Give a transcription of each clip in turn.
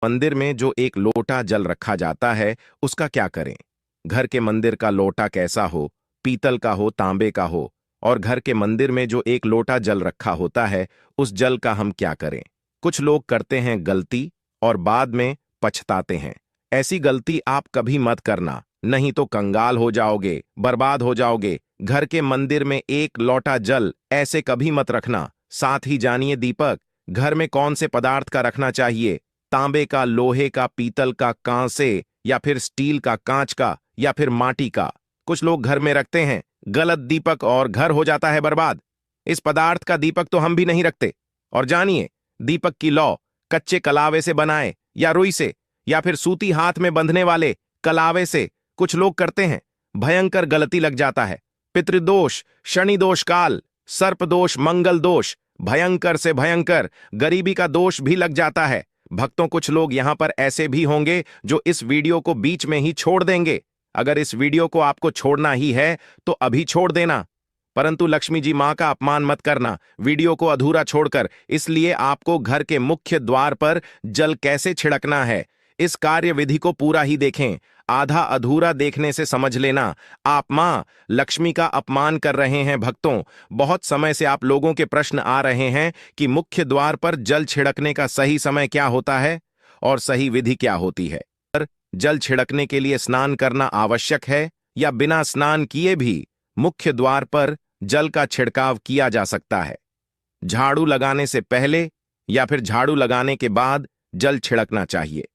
मंदिर में जो एक लोटा जल रखा जाता है उसका क्या करें। घर के मंदिर का लोटा कैसा हो, पीतल का हो, तांबे का हो, और घर के मंदिर में जो एक लोटा जल रखा होता है उस जल का हम क्या करें। कुछ लोग करते हैं गलती और बाद में पछताते हैं। ऐसी गलती आप कभी मत करना, नहीं तो कंगाल हो जाओगे, बर्बाद हो जाओगे। घर के मंदिर में एक लोटा जल ऐसे कभी मत रखना। साथ ही जानिए दीपक घर में कौन से पदार्थ का रखना चाहिए। तांबे का, लोहे का, पीतल का, कांसे या फिर स्टील का, कांच का या फिर माटी का। कुछ लोग घर में रखते हैं गलत दीपक और घर हो जाता है बर्बाद। इस पदार्थ का दीपक तो हम भी नहीं रखते। और जानिए दीपक की लौ कच्चे कलावे से बनाए या रुई से या फिर सूती हाथ में बंधने वाले कलावे से कुछ लोग करते हैं, भयंकर गलती लग जाता है। पितृदोष, शनि दोष काल, सर्प दोष, मंगल दोष, भयंकर से भयंकर गरीबी का दोष भी लग जाता है। भक्तों कुछ लोग यहां पर ऐसे भी होंगे जो इस वीडियो को बीच में ही छोड़ देंगे। अगर इस वीडियो को आपको छोड़ना ही है तो अभी छोड़ देना, परंतु लक्ष्मी जी मां का अपमान मत करना वीडियो को अधूरा छोड़कर। इसलिए आपको घर के मुख्य द्वार पर जल कैसे छिड़कना है इस कार्य विधि को पूरा ही देखें। आधा अधूरा देखने से समझ लेना आप मां लक्ष्मी का अपमान कर रहे हैं। भक्तों बहुत समय से आप लोगों के प्रश्न आ रहे हैं कि मुख्य द्वार पर जल छिड़कने का सही समय क्या होता है और सही विधि क्या होती है। जल छिड़कने के लिए स्नान करना आवश्यक है या बिना स्नान किए भी मुख्य द्वार पर जल का छिड़काव किया जा सकता है। झाड़ू लगाने से पहले या फिर झाड़ू लगाने के बाद जल छिड़कना चाहिए।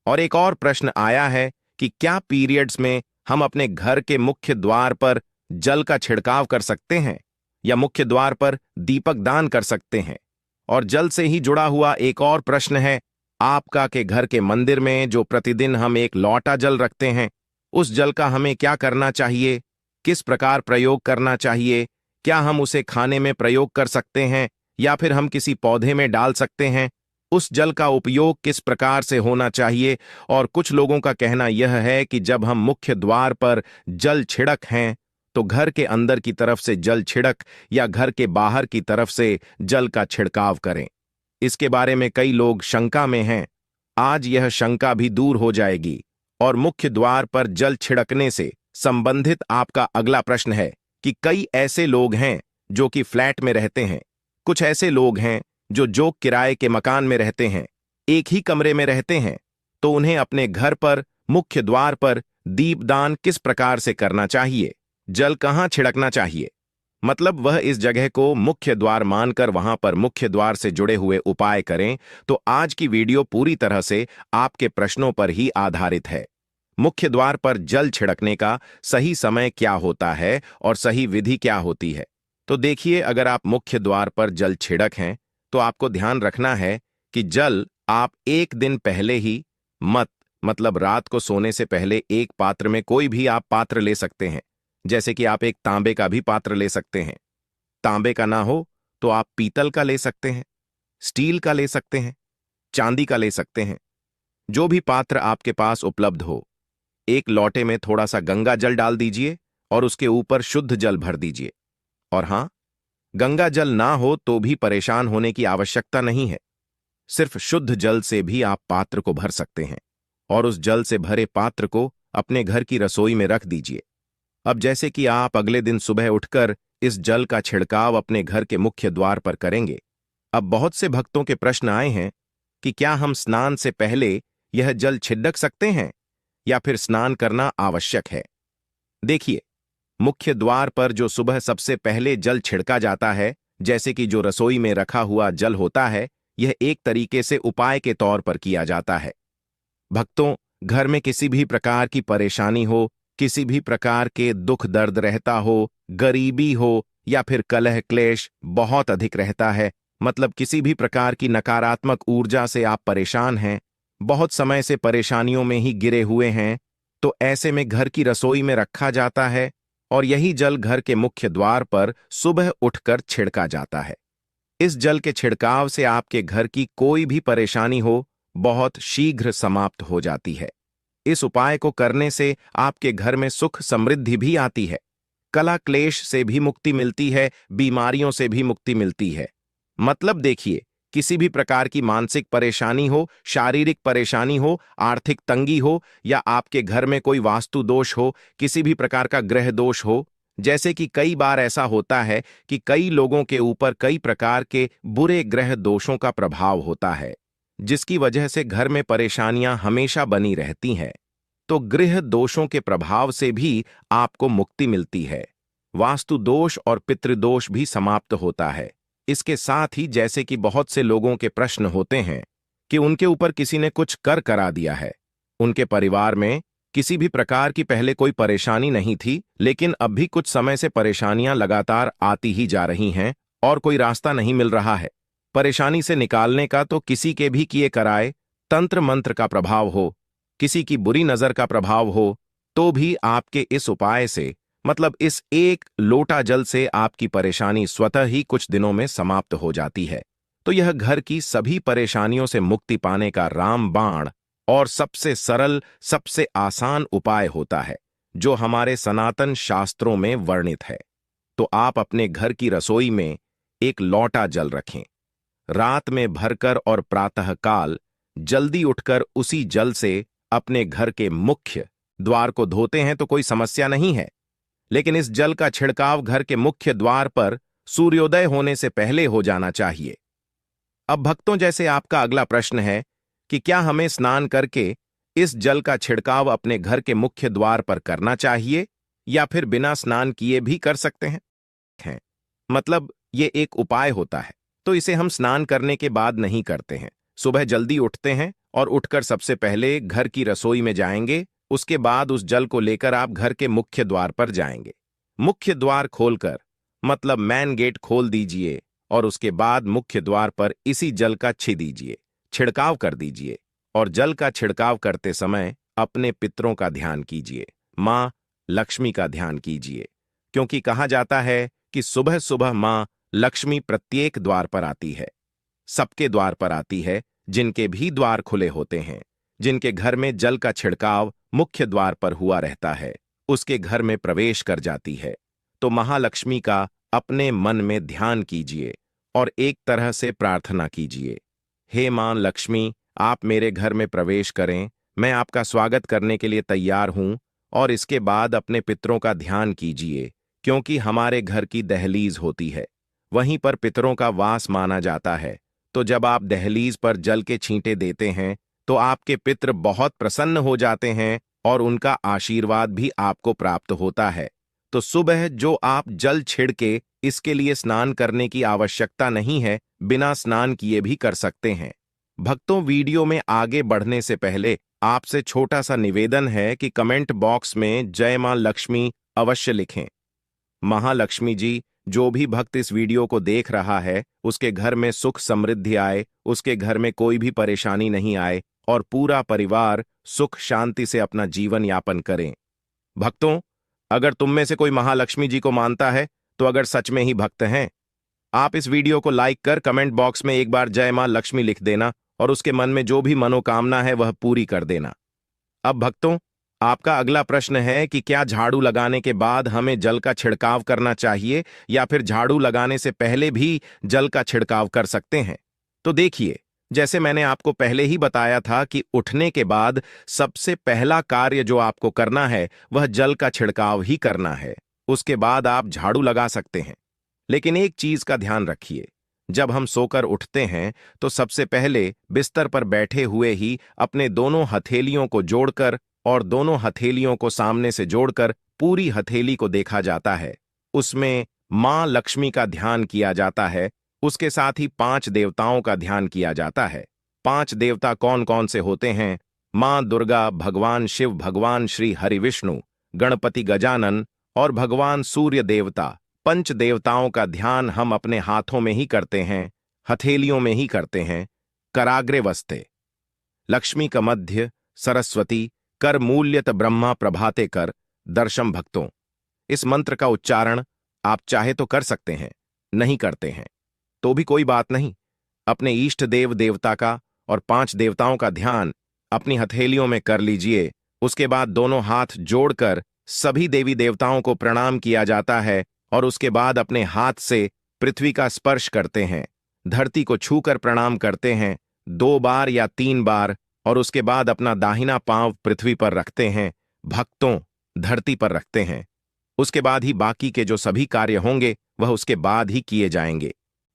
और एक और प्रश्न आया है कि क्या पीरियड्स में हम अपने घर के मुख्य द्वार पर जल का छिड़काव कर सकते हैं या मुख्य द्वार पर दीपक दान कर सकते हैं। और जल से ही जुड़ा हुआ एक और प्रश्न है आपका के घर के मंदिर में जो प्रतिदिन हम एक लोटा जल रखते हैं उस जल का हमें क्या करना चाहिए, किस प्रकार प्रयोग करना चाहिए। क्या हम उसे खाने में प्रयोग कर सकते हैं या फिर हम किसी पौधे में डाल सकते हैं। उस जल का उपयोग किस प्रकार से होना चाहिए। और कुछ लोगों का कहना यह है कि जब हम मुख्य द्वार पर जल छिड़क हैं तो घर के अंदर की तरफ से जल छिड़क या घर के बाहर की तरफ से जल का छिड़काव करें। इसके बारे में कई लोग शंका में हैं। आज यह शंका भी दूर हो जाएगी। और मुख्य द्वार पर जल छिड़कने से संबंधित आपका अगला प्रश्न है कि कई ऐसे लोग हैं जो कि फ्लैट में रहते हैं, कुछ ऐसे लोग हैं जो किराए के मकान में रहते हैं, एक ही कमरे में रहते हैं, तो उन्हें अपने घर पर मुख्य द्वार पर दीपदान किस प्रकार से करना चाहिए, जल कहां छिड़कना चाहिए। मतलब वह इस जगह को मुख्य द्वार मानकर वहां पर मुख्य द्वार से जुड़े हुए उपाय करें। तो आज की वीडियो पूरी तरह से आपके प्रश्नों पर ही आधारित है। मुख्य द्वार पर जल छिड़कने का सही समय क्या होता है और सही विधि क्या होती है। तो देखिए अगर आप मुख्य द्वार पर जल छिड़क हैं तो आपको ध्यान रखना है कि जल आप एक दिन पहले ही मतलब रात को सोने से पहले एक पात्र में कोई भी आप पात्र ले सकते हैं। जैसे कि आप एक तांबे का भी पात्र ले सकते हैं। तांबे का ना हो तो आप पीतल का ले सकते हैं, स्टील का ले सकते हैं, चांदी का ले सकते हैं। जो भी पात्र आपके पास उपलब्ध हो, एक लोटे में थोड़ा सा गंगा जल डाल दीजिए और उसके ऊपर शुद्ध जल भर दीजिए। और हां, गंगा जल ना हो तो भी परेशान होने की आवश्यकता नहीं है। सिर्फ शुद्ध जल से भी आप पात्र को भर सकते हैं और उस जल से भरे पात्र को अपने घर की रसोई में रख दीजिए। अब जैसे कि आप अगले दिन सुबह उठकर इस जल का छिड़काव अपने घर के मुख्य द्वार पर करेंगे। अब बहुत से भक्तों के प्रश्न आए हैं कि क्या हम स्नान से पहले यह जल छिड़क सकते हैं या फिर स्नान करना आवश्यक है। देखिए मुख्य द्वार पर जो सुबह सबसे पहले जल छिड़का जाता है, जैसे कि जो रसोई में रखा हुआ जल होता है, यह एक तरीके से उपाय के तौर पर किया जाता है। भक्तों घर में किसी भी प्रकार की परेशानी हो, किसी भी प्रकार के दुख दर्द रहता हो, गरीबी हो या फिर कलह क्लेश बहुत अधिक रहता है, मतलब किसी भी प्रकार की नकारात्मक ऊर्जा से आप परेशान हैं, बहुत समय से परेशानियों में ही गिरे हुए हैं, तो ऐसे में घर की रसोई में रखा जाता है और यही जल घर के मुख्य द्वार पर सुबह उठकर छिड़का जाता है। इस जल के छिड़काव से आपके घर की कोई भी परेशानी हो बहुत शीघ्र समाप्त हो जाती है। इस उपाय को करने से आपके घर में सुख समृद्धि भी आती है, कलह क्लेश से भी मुक्ति मिलती है, बीमारियों से भी मुक्ति मिलती है। मतलब देखिए किसी भी प्रकार की मानसिक परेशानी हो, शारीरिक परेशानी हो, आर्थिक तंगी हो, या आपके घर में कोई वास्तु दोष हो, किसी भी प्रकार का ग्रह दोष हो, जैसे कि कई बार ऐसा होता है कि कई लोगों के ऊपर कई प्रकार के बुरे ग्रह दोषों का प्रभाव होता है, जिसकी वजह से घर में परेशानियां हमेशा बनी रहती हैं। तो गृह दोषों के प्रभाव से भी आपको मुक्ति मिलती है। वास्तु दोष और पितृदोष भी समाप्त होता है। इसके साथ ही जैसे कि बहुत से लोगों के प्रश्न होते हैं कि उनके ऊपर किसी ने कुछ कर करा दिया है, उनके परिवार में किसी भी प्रकार की पहले कोई परेशानी नहीं थी, लेकिन अब भी कुछ समय से परेशानियां लगातार आती ही जा रही हैं और कोई रास्ता नहीं मिल रहा है। परेशानी से निकालने का तो किसी के भी किए कराए तंत्र मंत्र का प्रभाव हो, किसी की बुरी नजर का प्रभाव हो, तो भी आपके इस उपाय से, मतलब इस एक लोटा जल से, आपकी परेशानी स्वतः ही कुछ दिनों में समाप्त हो जाती है। तो यह घर की सभी परेशानियों से मुक्ति पाने का रामबाण और सबसे सरल, सबसे आसान उपाय होता है, जो हमारे सनातन शास्त्रों में वर्णित है। तो आप अपने घर की रसोई में एक लोटा जल रखें, रात में भरकर और प्रातःकाल जल्दी उठकर उसी जल से अपने घर के मुख्य द्वार को धोते हैं तो कोई समस्या नहीं है, लेकिन इस जल का छिड़काव घर के मुख्य द्वार पर सूर्योदय होने से पहले हो जाना चाहिए। अब भक्तों, जैसे आपका अगला प्रश्न है कि क्या हमें स्नान करके इस जल का छिड़काव अपने घर के मुख्य द्वार पर करना चाहिए या फिर बिना स्नान किए भी कर सकते हैं? मतलब ये एक उपाय होता है, तो इसे हम स्नान करने के बाद नहीं करते हैं। सुबह जल्दी उठते हैं और उठकर सबसे पहले घर की रसोई में जाएंगे, उसके बाद उस जल को लेकर आप घर के मुख्य द्वार पर जाएंगे। मुख्य द्वार खोलकर, मतलब मेन गेट खोल दीजिए, और उसके बाद मुख्य द्वार पर इसी जल का छिड़काव कर दीजिए। और जल का छिड़काव करते समय अपने पितरों का ध्यान कीजिए, मां लक्ष्मी का ध्यान कीजिए, क्योंकि कहा जाता है कि सुबह सुबह मां लक्ष्मी प्रत्येक द्वार पर आती है, सबके द्वार पर आती है, जिनके भी द्वार खुले होते हैं, जिनके घर में जल का छिड़काव मुख्य द्वार पर हुआ रहता है, उसके घर में प्रवेश कर जाती है। तो महालक्ष्मी का अपने मन में ध्यान कीजिए और एक तरह से प्रार्थना कीजिए, हे मां लक्ष्मी, आप मेरे घर में प्रवेश करें, मैं आपका स्वागत करने के लिए तैयार हूं। और इसके बाद अपने पितरों का ध्यान कीजिए, क्योंकि हमारे घर की दहलीज होती है, वहीं पर पितरों का वास माना जाता है। तो जब आप दहलीज पर जल के छींटे देते हैं तो आपके पितृ बहुत प्रसन्न हो जाते हैं और उनका आशीर्वाद भी आपको प्राप्त होता है। तो सुबह जो आप जल छिड़के, इसके लिए स्नान करने की आवश्यकता नहीं है, बिना स्नान किए भी कर सकते हैं। भक्तों, वीडियो में आगे बढ़ने से पहले आपसे छोटा सा निवेदन है कि कमेंट बॉक्स में जय मां लक्ष्मी अवश्य लिखें। महालक्ष्मी जी, जो भी भक्त इस वीडियो को देख रहा है, उसके घर में सुख समृद्धि आए, उसके घर में कोई भी परेशानी नहीं आए और पूरा परिवार सुख शांति से अपना जीवन यापन करें। भक्तों, अगर तुम में से कोई महालक्ष्मी जी को मानता है, तो अगर सच में ही भक्त हैं, आप इस वीडियो को लाइक कर कमेंट बॉक्स में एक बार जय मां लक्ष्मी लिख देना और उसके मन में जो भी मनोकामना है वह पूरी कर देना। अब भक्तों, आपका अगला प्रश्न है कि क्या झाड़ू लगाने के बाद हमें जल का छिड़काव करना चाहिए या फिर झाड़ू लगाने से पहले भी जल का छिड़काव कर सकते हैं? तो देखिए, जैसे मैंने आपको पहले ही बताया था कि उठने के बाद सबसे पहला कार्य जो आपको करना है वह जल का छिड़काव ही करना है। उसके बाद आप झाड़ू लगा सकते हैं। लेकिन एक चीज का ध्यान रखिए, जब हम सोकर उठते हैं तो सबसे पहले बिस्तर पर बैठे हुए ही अपने दोनों हथेलियों को जोड़कर और दोनों हथेलियों को सामने से जोड़कर पूरी हथेली को देखा जाता है। उसमें मां लक्ष्मी का ध्यान किया जाता है। उसके साथ ही 5 देवताओं का ध्यान किया जाता है। 5 देवता कौन कौन से होते हैं? मां दुर्गा, भगवान शिव, भगवान श्री हरि विष्णु, गणपति गजानन और भगवान सूर्य देवता। 5 देवताओं का ध्यान हम अपने हाथों में ही करते हैं, हथेलियों में ही करते हैं। कराग्रे वस्ते, लक्ष्मी का मध्य, सरस्वती कर मूल्यत ब्रह्मा प्रभाते कर दर्शम। भक्तों, इस मंत्र का उच्चारण आप चाहे तो कर सकते हैं, नहीं करते हैं तो भी कोई बात नहीं। अपने इष्ट देव देवता का और 5 देवताओं का ध्यान अपनी हथेलियों में कर लीजिए। उसके बाद दोनों हाथ जोड़कर सभी देवी देवताओं को प्रणाम किया जाता है और उसके बाद अपने हाथ से पृथ्वी का स्पर्श करते हैं। धरती को छूकर प्रणाम करते हैं 2 बार या 3 बार, और उसके बाद अपना दाहिना पांव पृथ्वी पर रखते हैं, भक्तों धरती पर रखते हैं। उसके बाद ही बाकी के जो सभी कार्य होंगे वह उसके बाद ही किए जाएंगे।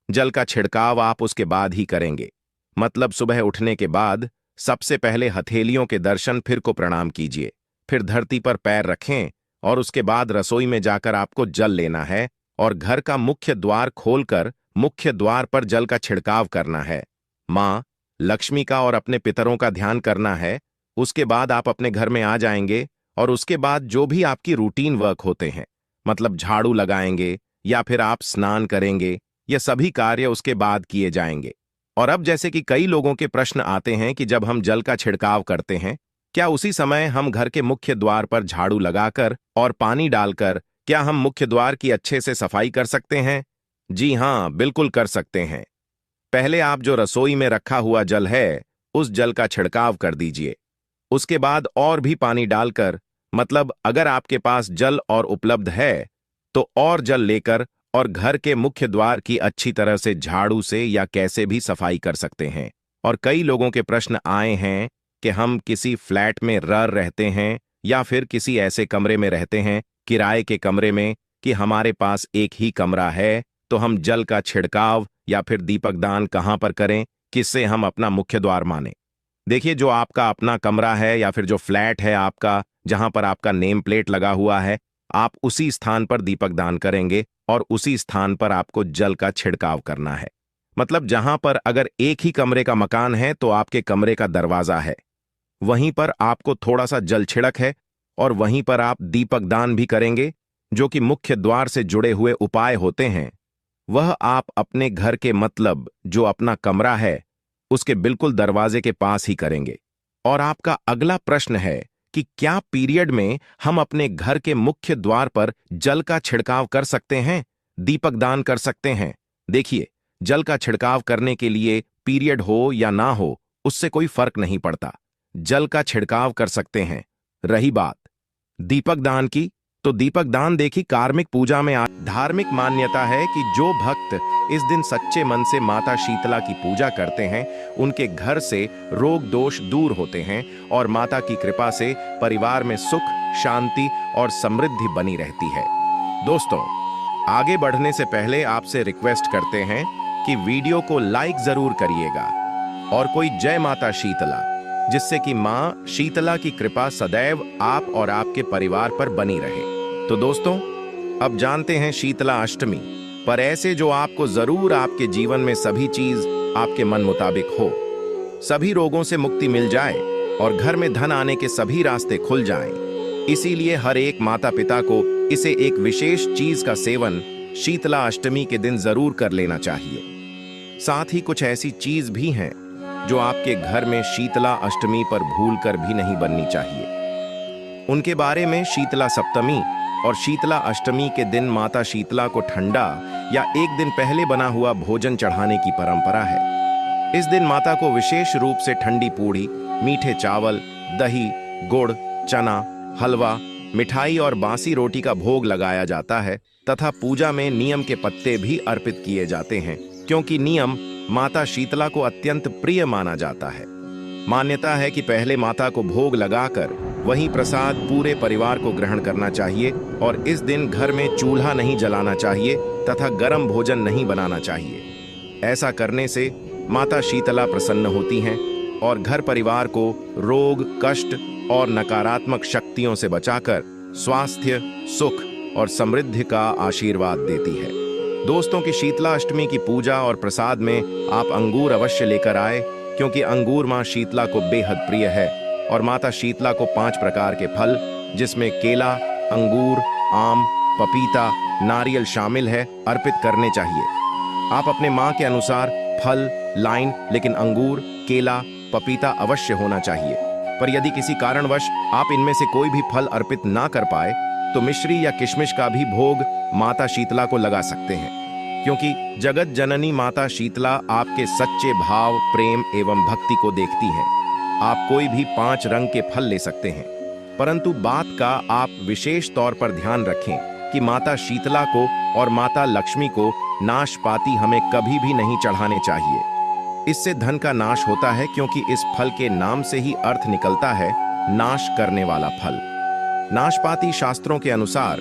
जल का छिड़काव आप उसके बाद ही करेंगे। मतलब सुबह उठने के बाद सबसे पहले हथेलियों के दर्शन, फिर को प्रणाम कीजिए, फिर धरती पर पैर रखें और उसके बाद रसोई में जाकर आपको जल लेना है और घर का मुख्य द्वार खोलकर मुख्य द्वार पर जल का छिड़काव करना है। माँ लक्ष्मी का और अपने पितरों का ध्यान करना है। उसके बाद आप अपने घर में आ जाएंगे और उसके बाद जो भी आपकी रूटीन वर्क होते हैं, मतलब झाड़ू लगाएंगे या फिर आप स्नान करेंगे, ये सभी कार्य उसके बाद किए जाएंगे। और अब जैसे कि कई लोगों के प्रश्न आते हैं कि जब हम जल का छिड़काव करते हैं, क्या उसी समय हम घर के मुख्य द्वार पर झाड़ू लगाकर और पानी डालकर क्या हम मुख्य द्वार की अच्छे से सफाई कर सकते हैं? जी हाँ, बिल्कुल कर सकते हैं। पहले आप जो रसोई में रखा हुआ जल है उस जल का छिड़काव कर दीजिए। उसके बाद और भी पानी डालकर, मतलब अगर आपके पास जल और उपलब्ध है तो और जल लेकर और घर के मुख्य द्वार की अच्छी तरह से झाड़ू से या कैसे भी सफाई कर सकते हैं। और कई लोगों के प्रश्न आए हैं कि हम किसी फ्लैट में रहते हैं या फिर किसी ऐसे कमरे में रहते हैं, किराए के कमरे में, कि हमारे पास एक ही कमरा है, तो हम जल का छिड़काव या फिर दीपक दान कहां पर करें, किससे हम अपना मुख्य द्वार माने। देखिए, जो आपका अपना कमरा है या फिर जो फ्लैट है आपका, जहां पर आपका नेम प्लेट लगा हुआ है, आप उसी स्थान पर दीपक दान करेंगे और उसी स्थान पर आपको जल का छिड़काव करना है। मतलब जहां पर अगर एक ही कमरे का मकान है तो आपके कमरे का दरवाजा है, वहीं पर आपको थोड़ा सा जल छिड़क है और वहीं पर आप दीपक दान भी करेंगे। जो कि मुख्य द्वार से जुड़े हुए उपाय होते हैं वह आप अपने घर के, मतलब जो अपना कमरा है उसके बिल्कुल दरवाजे के पास ही करेंगे। और आपका अगला प्रश्न है कि क्या पीरियड में हम अपने घर के मुख्य द्वार पर जल का छिड़काव कर सकते हैं, दीपक दान कर सकते हैं? देखिए, जल का छिड़काव करने के लिए पीरियड हो या ना हो उससे कोई फर्क नहीं पड़ता, जल का छिड़काव कर सकते हैं। रही बात दीपक दान की, तो दीपक दान देखी कार्मिक पूजा में धार्मिक मान्यता है कि जो भक्त इस दिन सच्चे मन से माता शीतला की पूजा करते हैं उनके घर से रोग दोष दूर होते हैं और माता की कृपा से परिवार में सुख, शांति और समृद्धि बनी रहती है। दोस्तों, आगे बढ़ने से पहले आपसे रिक्वेस्ट करते हैं कि वीडियो को लाइक जरूर करिएगा और कोई जय माता शीतला, जिससे कि मां शीतला की कृपा सदैव आप और आपके परिवार पर बनी रहे। तो दोस्तों, अब जानते हैं शीतला अष्टमी पर ऐसे जो आपको जरूर आपके जीवन में सभी चीज आपके मन मुताबिक हो, सभी रोगों से मुक्ति मिल जाए और घर में धन आने के सभी रास्ते खुल जाएं। इसीलिए हर एक माता पिता को इसे एक विशेष चीज का सेवन शीतला अष्टमी के दिन जरूर कर लेना चाहिए। साथ ही कुछ ऐसी चीज भी हैं जो आपके घर में शीतला अष्टमी पर भूलकर भी नहीं बननी चाहिए। उनके बारे में शीतला सप्तमी और शीतला अष्टमी के दिन माता शीतला को ठंडा या एक दिन पहले बना हुआ भोजन चढ़ाने की परंपरा है। इस दिन माता को विशेष रूप से ठंडी पूड़ी, मीठे चावल, दही, गुड़, चना, हलवा, मिठाई और बासी रोटी का भोग लगाया जाता है तथा पूजा में नीम के पत्ते भी अर्पित किए जाते हैं, क्योंकि नीम माता शीतला को अत्यंत प्रिय माना जाता है। मान्यता है कि पहले माता को भोग लगाकर वहीं प्रसाद पूरे परिवार को ग्रहण करना चाहिए और इस दिन घर में चूल्हा नहीं जलाना चाहिए तथा गर्म भोजन नहीं बनाना चाहिए। ऐसा करने से माता शीतला प्रसन्न होती हैं और घर परिवार को रोग, कष्ट और नकारात्मक शक्तियों से बचाकर स्वास्थ्य, सुख और समृद्धि का आशीर्वाद देती है। दोस्तों, की शीतला अष्टमी की पूजा और प्रसाद में आप अंगूर अवश्य लेकर आए, क्योंकि अंगूर मां शीतला को बेहद प्रिय है और माता शीतला को 5 प्रकार के फल, जिसमें केला, अंगूर, आम, पपीता, नारियल शामिल है, अर्पित करने चाहिए। आप अपने मां के अनुसार फल लाइन, लेकिन अंगूर, केला, पपीता अवश्य होना चाहिए। पर यदि किसी कारणवश आप इनमें से कोई भी फल अर्पित ना कर पाए तो मिश्री या किशमिश का भी भोग माता शीतला को लगा सकते हैं, क्योंकि जगत जननी माता शीतला आपके सच्चे भाव, प्रेम एवं भक्ति को देखती हैं। आप कोई भी 5 रंग के फल ले सकते हैं, परंतु बात का आप विशेष तौर पर ध्यान रखें कि माता शीतला को और माता लक्ष्मी को नाशपाती हमें कभी भी नहीं चढ़ाने चाहिए। इससे धन का नाश होता है, क्योंकि इस फल के नाम से ही अर्थ निकलता है नाश करने वाला फल। नाशपाती शास्त्रों के अनुसार